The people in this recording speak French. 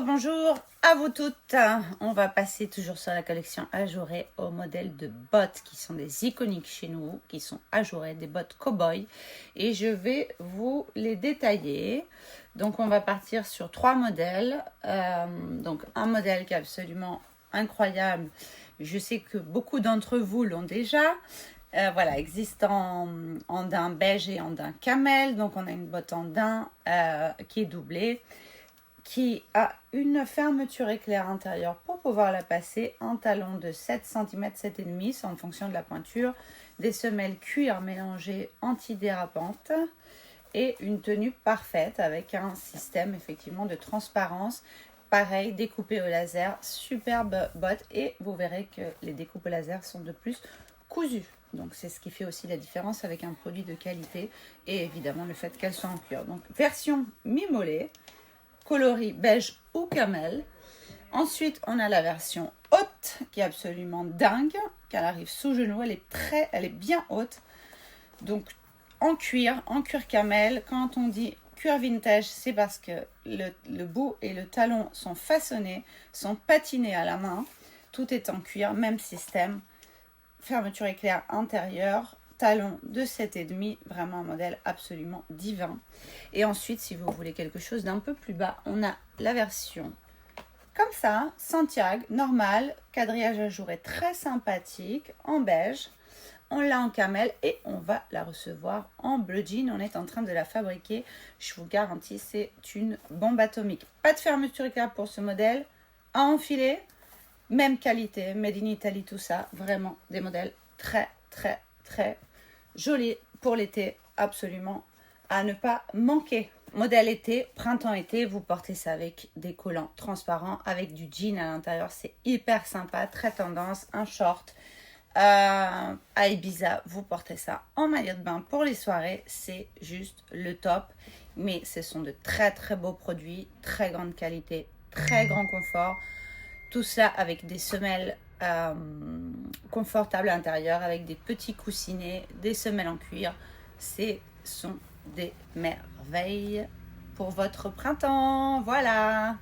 Bonjour à vous toutes. On va passer toujours sur la collection ajourée aux modèles de bottes qui sont des iconiques chez nous, qui sont ajourées, des bottes cow-boy. Et je vais vous les détailler. Donc on va partir sur 3 modèles. Donc un modèle qui est absolument incroyable. Je sais que beaucoup d'entre vous l'ont déjà. Voilà, existe en daim beige et en daim camel. Donc on a une botte en daim qui est doublée, qui a une fermeture éclair intérieure pour pouvoir la passer, un talon de 7 cm, 7,5 c'est en fonction de la pointure, des semelles cuir mélangées antidérapantes et une tenue parfaite avec un système effectivement de transparence. Pareil, découpé au laser, superbe botte, et vous verrez que les découpes au laser sont de plus cousues. Donc c'est ce qui fait aussi la différence avec un produit de qualité, et évidemment le fait qu'elles soient en cuir. Donc version mi-mollet, coloris beige ou camel. Ensuite, on a la version haute qui est absolument dingue, qu'elle arrive sous genou. Elle est bien haute. Donc en cuir camel. Quand on dit cuir vintage, c'est parce que le bout et le talon sont façonnés, sont patinés à la main. Tout est en cuir, même système. Fermeture éclair intérieure. Talon de 7,5, vraiment un modèle absolument divin. Et ensuite, si vous voulez quelque chose d'un peu plus bas, on a la version comme ça, Santiago, normal, quadrillage ajouré très sympathique, en beige. On l'a en camel et on va la recevoir en bleu jean. On est en train de la fabriquer. Je vous garantis, c'est une bombe atomique. Pas de fermeture éclair pour ce modèle. À enfiler, même qualité, made in Italy, tout ça. Vraiment des modèles très joli pour l'été, absolument à ne pas manquer. Modèle été, printemps-été, vous portez ça avec des collants transparents, avec du jean à l'intérieur, c'est hyper sympa, très tendance, un short. À Ibiza, vous portez ça en maillot de bain pour les soirées, c'est juste le top. Mais ce sont de très beaux produits, très grande qualité, très grand confort. Tout ça avec des semelles confortables à l'intérieur, avec des petits coussinets, des semelles en cuir. Ce sont des merveilles pour votre printemps. Voilà!